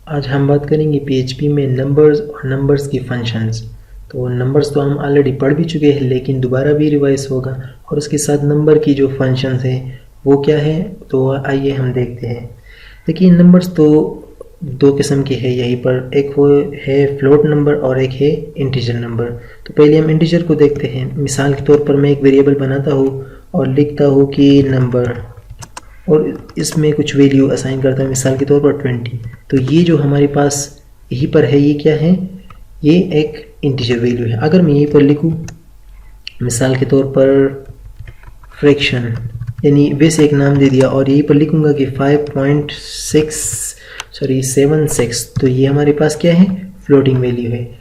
आज हम बात करेंगे पीएचपी में नंबर्स और नंबर्स की फंक्शंस। तो नंबर्स तो हम ऑलरेडी पढ़ भी चुके हैं, लेकिन दोबारा भी रिवाइज होगा। और उसके साथ नंबर की जो फंक्शंस है वो क्या है, तो आइए हम देखते हैं। देखिए, नंबर्स तो दो किस्म के हैं यहीं पर, एक वो है फ्लोट नंबर और एक है इंटीजर नंबर। तो पहले हम इंटीजर को देखते हैं। मिसाल के तौर पर मैं एक वेरिएबल बनाता हूँ और लिखता हूँ कि नंबर, और इसमें कुछ वैल्यू असाइन करता है, मिसाल के तौर पर 20। तो ये जो हमारे पास यहीं पर है, ये क्या है, ये एक इंटीजर वैल्यू है। अगर मैं यहीं पर लिखूँ मिसाल के तौर पर फ्रैक्शन, यानी वैसे एक नाम दे दिया और यहीं पर लिखूँगा कि 5.76, तो ये हमारे पास क्या है, फ्लोटिंग वैल्यू है।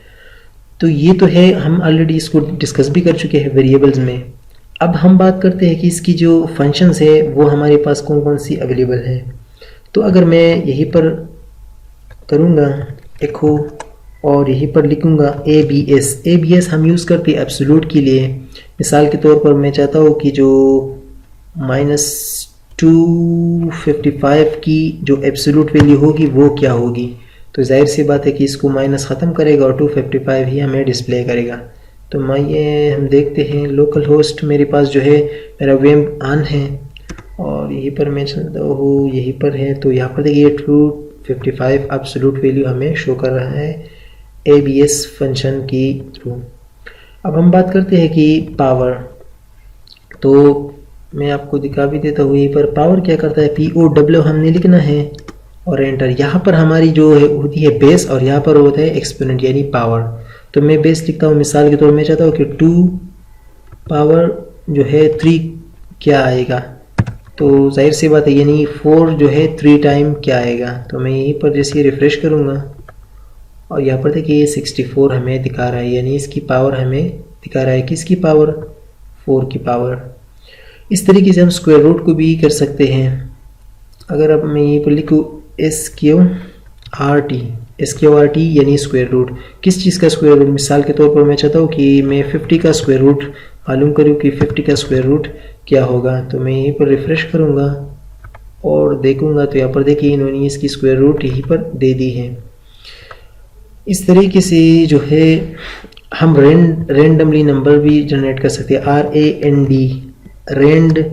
तो ये तो है, हम ऑलरेडी इसको डिस्कस भी कर चुके हैं वेरिएबल्स में। अब हम बात करते हैं कि इसकी जो फंक्शंस है वो हमारे पास कौन कौन सी अवेलेबल है। तो अगर मैं यहीं पर करूँगा एको और यहीं पर लिखूँगा ABS हम यूज़ करते हैं एब्सोल्यूट के लिए। मिसाल के तौर पर मैं चाहता हूँ कि जो -255 की जो एब्सोल्यूट वैल्यू होगी वो क्या होगी। तो जाहिर सी बात है कि इसको माइनस ख़त्म करेगा और 255 ही हमें डिस्प्ले करेगा। तो ये हम देखते हैं, लोकल होस्ट मेरे पास जो है, मेरा वेब ऑन है और यहीं पर मैं चलता हूँ, यहीं पर है। तो यहाँ पर देखिए 255 एब्सोल्यूट वैल्यू हमें शो कर रहा है ABS फंक्शन की थ्रू। अब हम बात करते हैं कि पावर, तो मैं आपको दिखा भी देता हूँ। यहीं पर पावर क्या करता है, POW हमने लिखना है और एंटर। यहाँ पर हमारी जो है होती है बेस और यहाँ पर होता है एक्सपोनेंट यानी पावर। तो मैं बेस लिखता हूँ, मिसाल के तौर में चाहता हूँ कि 2 पावर जो है 3 क्या आएगा। तो जाहिर सी बात है, यानी 4 जो है 3 टाइम क्या आएगा। तो मैं यहीं पर जैसे रिफ्रेश करूँगा और यहाँ पर देखिए 64 हमें दिखा रहा है, यानी इसकी पावर हमें दिखा रहा है, किसकी पावर, 4 की पावर। इस तरीके से हम स्क्वायर रूट को भी कर सकते हैं। अगर अब मैं यहीं पर लिखूँ SQRT यानी स्क्वायर रूट, किस चीज़ का स्क्वायर रूट। मिसाल के तौर पर मैं चाहता हूँ कि मैं 50 का स्क्वायर रूट मालूम करूँ कि 50 का स्क्वायर रूट क्या होगा। तो मैं यहीं पर रिफ्रेश करूँगा और देखूँगा, तो यहाँ पर देखिए इन्होंने इसकी स्क्वायर रूट यहीं पर दे दी है। इस तरीके से जो है हम रेंडमली नंबर भी जनरेट कर सकते हैं, RAND।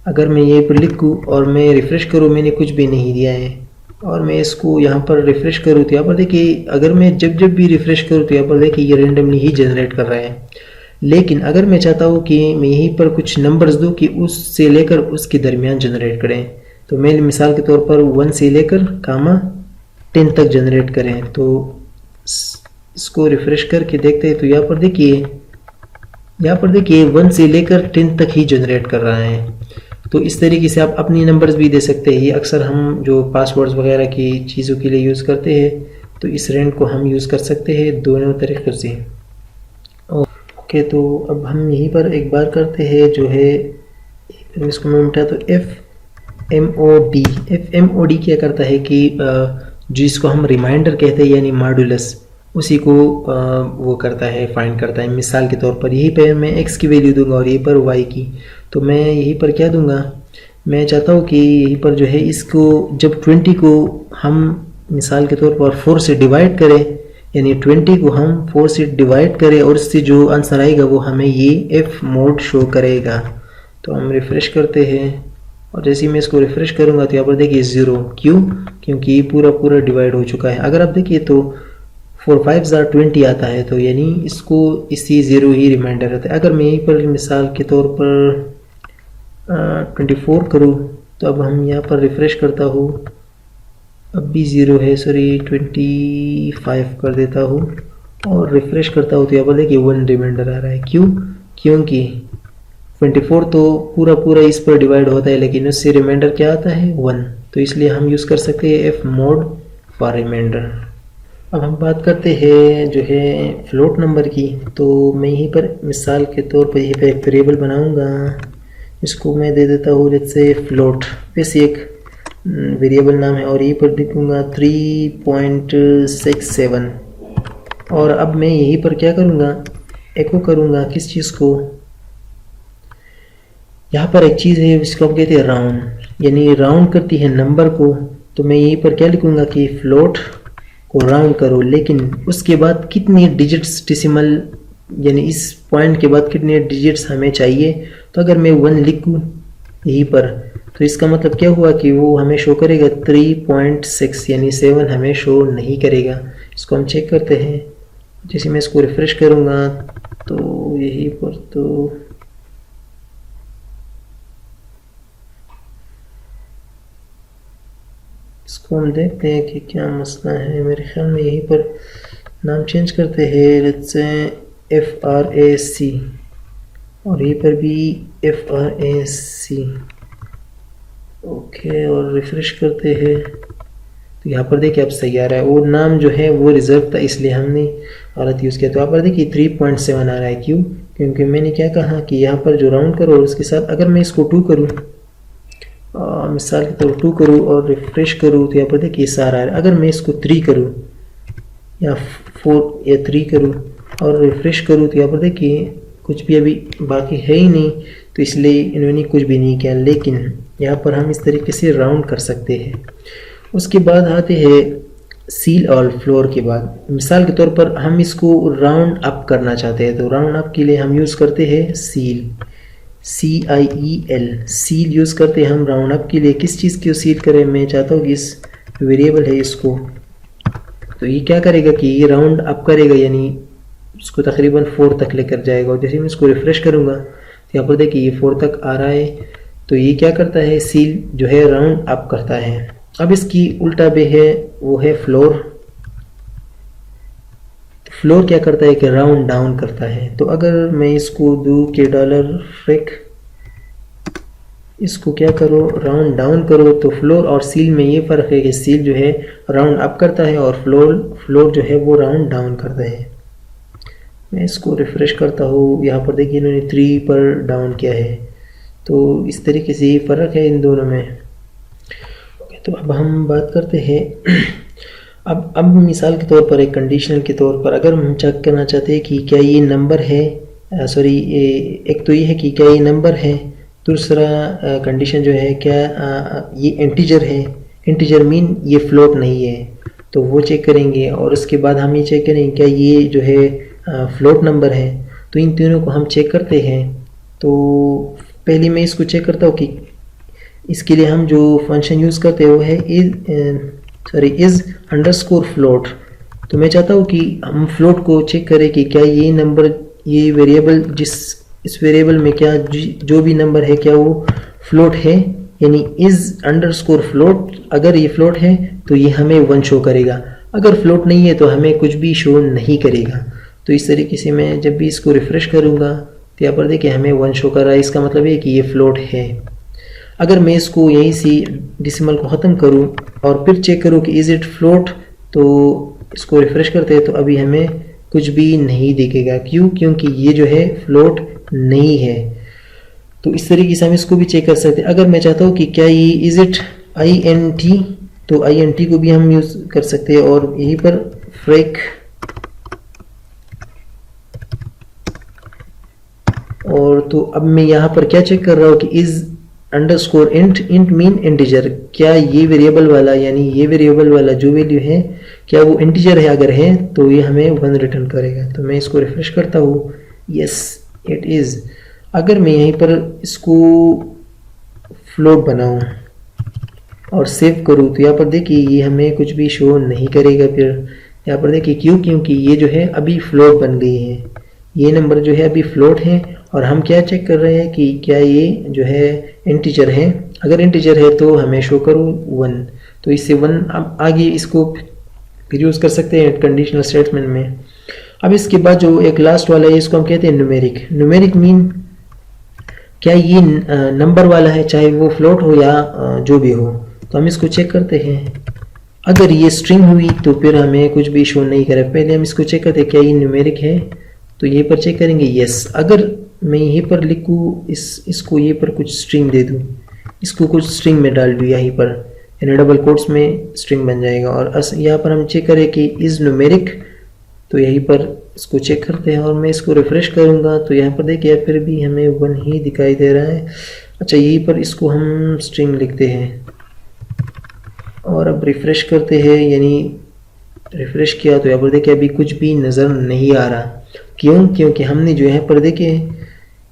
अगर मैं यहीं पर लिखूँ और मैं रिफ़्रेश करूँ, मैंने कुछ भी नहीं दिया है और मैं इसको यहाँ पर रिफ़्रेश करूँ, तो यहाँ पर देखिए अगर मैं जब भी रिफ़्रेश करूँ तो यहाँ पर देखिए ये रेंडमली ही जनरेट कर रहा है। लेकिन अगर मैं चाहता हूँ कि मैं यहीं पर कुछ नंबर्स दूँ कि उससे लेकर उसके दरमियान जनरेट करें, तो मैं मिसाल के तौर पर 1 से लेकर 10 तक जनरेट करें। तो इसको रिफ़्रेश करके देखते हैं, तो यहाँ पर देखिए 1 से लेकर 10 तक ही जनरेट कर रहा है। तो इस तरीके से आप अपनी नंबर्स भी दे सकते हैं। ये अक्सर हम जो पासवर्ड्स वगैरह की चीज़ों के लिए यूज़ करते हैं, तो इस रेंज को हम यूज़ कर सकते हैं दोनों तरीक़ों से। ओके, तो अब हम यहीं पर एक बार करते हैं जो है, इसको मैं मिटा, तो FMOD क्या करता है कि जिसको हम रिमाइंडर कहते हैं यानी मॉडुलस, उसी को वो करता है, फाइंड करता है। मिसाल के तौर पर यहीं पर मैं x की वैल्यू दूंगा और यहीं पर y की। तो मैं यहीं पर क्या दूंगा, मैं चाहता हूँ कि यहीं पर जो है इसको जब 20 को हम मिसाल के तौर पर 4 से डिवाइड करें, यानी 20 को हम 4 से डिवाइड करें और इससे जो आंसर आएगा वो हमें ये F मोड शो करेगा। तो हम रिफ़्रेश करते हैं और जैसे ही मैं इसको रिफ़्रेश करूँगा तो यहाँ पर देखिए 0, क्यों, क्योंकि पूरा डिवाइड हो चुका है। अगर आप देखिए तो 4 5 20 आता है, तो यानी इसको इसी 0 ही रिमाइंडर रहता है। अगर मैं यहीं पर मिसाल के तौर पर 24 करूँ, तो अब हम यहाँ पर रिफ़्रेश करता हूँ, अब भी 0 है, सॉरी 25 कर देता हूँ और रिफ़्रेश करता हूँ, तो यहाँ पर देखिए 1 रिमाइंडर आ रहा है। क्यों, क्योंकि 24 तो पूरा इस पर डिवाइड होता है, लेकिन उससे रिमाइंडर क्या आता है, 1। तो इसलिए हम यूज़ कर सकते हैं F मोड फॉर रिमाइंडर। अब हम बात करते हैं जो है फ्लोट नंबर की। तो मैं यहीं पर मिसाल के तौर पर यहीं पर एक वेरिएबल बनाऊंगा, इसको मैं दे देता हूँ जैसे फ्लोट, वैसे एक वेरिएबल नाम है, और यहीं पर लिखूँगा 3.67। और अब मैं यहीं पर क्या करूँगा, एको करूँगा किस चीज़ को, यहाँ पर एक चीज़ है जिसको हम कहते हैं राउंड, यानी राउंड करती है नंबर को। तो मैं यहीं पर क्या लिखूँगा कि फ्लोट को राउंड करो, लेकिन उसके बाद कितनी डिजिट्स डेसिमल यानी इस पॉइंट के बाद कितने डिजिट्स हमें चाहिए। तो अगर मैं 1 लिखूँ यहीं पर तो इसका मतलब क्या हुआ कि वो हमें शो करेगा 3.6 यानी 7 हमें शो नहीं करेगा। इसको हम चेक करते हैं। जैसे मैं इसको रिफ्रेश करूँगा तो यहीं पर तो इसको हम देखते हैं कि क्या मसला है। मेरे ख्याल में यहीं पर नाम चेंज करते हैं, लेट्स से FRAC और यहीं पर भी FRAC। ओके और रिफ्रेश करते हैं तो यहाँ पर देखिए अब सही आ रहा है। वो नाम जो है वो रिजर्व था इसलिए हमने गलत यूज़ किया। तो यहाँ पर देखिए 3.7 आ रहा है। क्यों? क्योंकि मैंने क्या कहा कि यहाँ पर जो राउंड करो और उसके साथ अगर मैं इसको 2 करूँ, मिसाल के तौर 2 करूँ और रिफ्रेश करूँ तो यहाँ पर देखिए सारा आ रहा है। अगर मैं इसको 3 करूँ या 4 या 3 करूँ और रिफ्रेश करूँ तो यहाँ पर देखिए कुछ भी अभी बाकी है ही नहीं, तो इसलिए इन्होंने कुछ भी नहीं किया। लेकिन यहाँ पर हम इस तरीके से राउंड कर सकते हैं। उसके बाद आते हैं सील और फ्लोर के बाद। मिसाल के तौर पर हम इसको राउंड अप करना चाहते हैं तो राउंड अप के लिए हम यूज़ करते हैं सील, CIEL, सील यूज़ करते हैं हम राउंड अप के लिए। किस चीज़ को सील करें? मैं चाहता हूँ कि इस वेरिएबल है इसको, तो ये क्या करेगा कि ये राउंड अप करेगा यानी उसको तकरीबन 4 तक लेकर जाएगा। और जैसे मैं इसको रिफ्रेश करूँगा तो यहाँ पर देखिए ये 4 तक आ रहा है। तो ये क्या करता है? सील जो है राउंड अप करता है। अब इसकी उल्टा भी है, वो है फ्लोर। फ्लोर क्या करता है कि राउंड डाउन करता है। तो अगर मैं इसको दूँ कि $फ्रिक, इसको क्या करो राउंड डाउन करो, तो फ्लोर और सील में ये फ़र्क है कि सील जो है राउंड अप करता है और फ्लोर जो है वो राउंड डाउन करता है। मैं इसको रिफ्रेश करता हूँ, यहाँ पर देखिए इन्होंने 3 पर डाउन किया है। तो इस तरीके से ये फ़र्क है इन दोनों में। तो अब हम बात करते हैं अब मिसाल के तौर पर एक कंडीशनल के तौर पर अगर हम चेक करना चाहते हैं कि क्या ये नंबर है, सॉरी एक तो ये है कि क्या ये नंबर है, दूसरा कंडीशन जो है क्या ये इंटीजर है। इंटीजर मीन ये फ्लोट नहीं है, तो वो चेक करेंगे। और उसके बाद हम ये चेक करेंगे क्या ये जो है फ्लोट नंबर है। तो इन तीनों को हम चेक करते हैं। तो पहले मैं इसको चेक करता हूँ कि इसके लिए हम जो फंक्शन यूज़ करते हैं वो है इज़ अंडरस्कोर फ्लोट। तो मैं चाहता हूँ कि हम फ्लोट को चेक करें कि क्या ये नंबर, ये वेरिएबल इस वेरिएबल में क्या जो भी नंबर है क्या वो फ्लोट है, यानी इज़ अंडरस्कोर फ्लोट। अगर ये फ्लोट है तो ये हमें 1 शो करेगा, अगर फ्लोट नहीं है तो हमें कुछ भी शो नहीं करेगा। तो इस तरीके से मैं जब भी इसको रिफ्रेश करूँगा तो यहाँ पर देखिए हमें 1 शो कर रहा है। इसका मतलब है कि ये फ्लोट है। अगर मैं इसको यहीं से डेसिमल को ख़त्म करूं और फिर चेक करूं कि इज़ इट फ्लोट, तो इसको रिफ्रेश करते हैं तो अभी हमें कुछ भी नहीं दिखेगा। क्यों? क्योंकि ये जो है फ्लोट नहीं है। तो इस तरीके से हम इसको भी चेक कर सकते हैं। अगर मैं चाहता हूं कि क्या ये इज़ इट INT, तो INT को भी हम यूज़ कर सकते हैं। और यहीं पर फ्रिक और तो अब मैं यहाँ पर क्या चेक कर रहा हूँ कि is underscore int mean integer, क्या ये वेरिएबल वाला यानी ये वेरिएबल वाला जो वैल्यू है क्या वो इंटीजर है। अगर है तो ये हमें 1 रिटर्न करेगा। तो मैं इसको रिफ्रेश करता हूँ, यस इट इज़। अगर मैं यहीं पर इसको फ्लोट बनाऊँ और सेव करूँ तो यहाँ पर देखिए ये हमें कुछ भी शो नहीं करेगा। फिर यहाँ पर देखिए क्यों? क्योंकि ये जो है अभी फ्लोट बन गई है, ये नंबर जो है अभी फ्लोट है। और हम क्या चेक कर रहे हैं कि क्या ये जो है इंटीजर है। अगर इंटीजर है तो हमें शो करो 1। तो इससे 1 अब आगे इसको फिर यूज़ कर सकते हैं कंडीशनल स्टेटमेंट में। अब इसके बाद जो एक लास्ट वाला है इसको हम कहते हैं न्यूमेरिक। न्यूमेरिक मीन क्या ये नंबर वाला है, चाहे वो फ्लोट हो या जो भी हो। तो हम इसको चेक करते हैं। अगर ये स्ट्रिंग हुई तो फिर हमें कुछ भी शो नहीं करे। पहले हम इसको चेक करते हैं क्या ये न्यूमेरिक है, तो ये पर चेक करेंगे यस। अगर मैं यहीं पर लिखूँ इसको ये पर कुछ स्ट्रिंग दे दूँ, इसको कुछ स्ट्रिंग में डाल दूँ यहीं पर, यानी डबल कोट्स में स्ट्रिंग बन जाएगा। और यहाँ पर हम चेक करें कि इज़ न्यूमेरिक, तो यहीं पर इसको चेक करते हैं। और मैं इसको रिफ्रेश करूँगा तो यहाँ पर देखिए फिर भी हमें 1 ही दिखाई दे रहा है। अच्छा, यहीं पर इसको हम स्ट्रिंग लिखते हैं और अब रिफ्रेश करते हैं, यानी रिफ्रेश किया तो यहाँ पर देखिए अभी कुछ भी नज़र नहीं आ रहा। क्यों? क्योंकि हमने जो है पर देखिए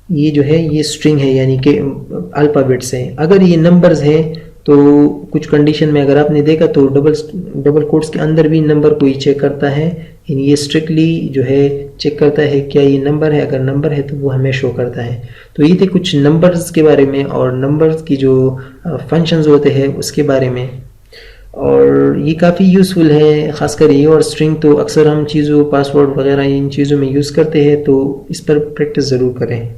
ये जो है ये स्ट्रिंग है यानी कि अल्फ़ाबेट्स है। अगर ये नंबर्स है तो कुछ कंडीशन में अगर आपने देखा तो डबल कोट्स के अंदर भी नंबर को ही चेक करता है। ये स्ट्रिक्टली जो है चेक करता है क्या ये नंबर है, अगर नंबर है तो वो हमें शो करता है। तो ये थे कुछ नंबर्स के बारे में और नंबर्स की जो फंक्शंस होते हैं उसके बारे में, और ये काफ़ी यूज़फुल है। ख़ासकर ये और स्ट्रिंग तो अक्सर हम चीज़ों पासवर्ड वगैरह इन चीज़ों में यूज़ करते हैं, तो इस पर प्रैक्टिस ज़रूर करें।